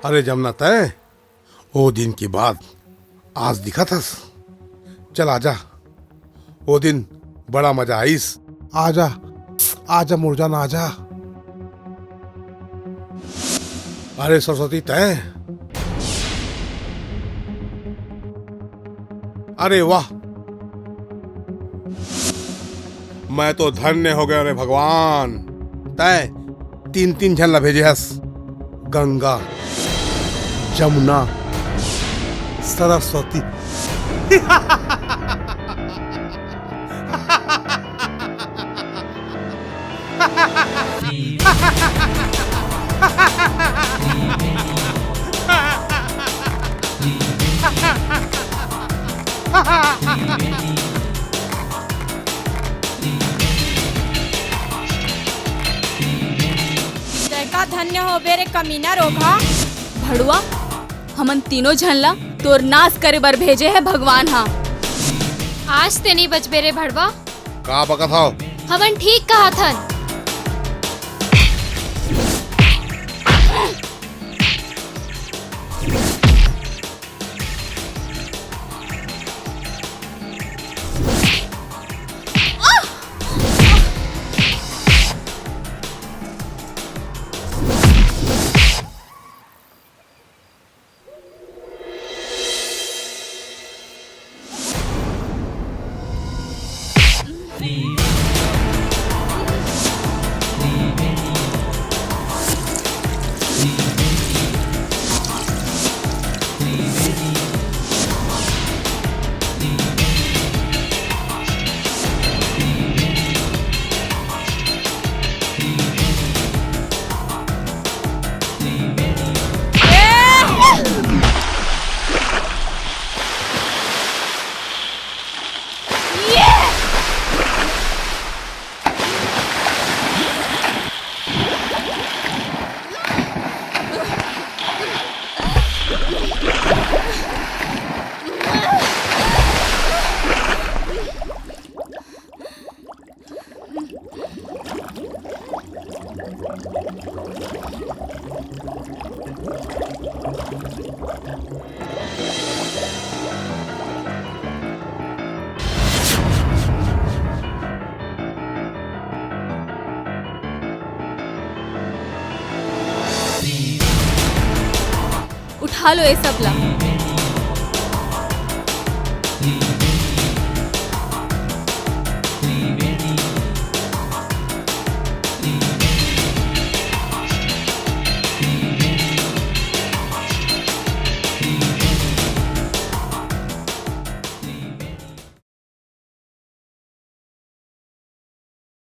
अरे जमना तय वो दिन की बात आज दिखा था। चल आजा, वो दिन बड़ा मजा आईस। आजा आजा मुरजाना आजा। अरे सरस्वती तय, अरे वाह, मैं तो धन्य हो गया रे भगवान। तय 3 झल्ला भेजे हस, गंगा, जमुना, सरस्वती। का धन्य हो बेरे कमीना रोगा। भड़ुआ, हमन तीनों झनला तोर नाश करे बर भेजे है भगवान। हाँ, आज ते नहीं बच बेरे भड़वा। का बका था? हमन ठीक कहा थन। उठा लो ये सब ला।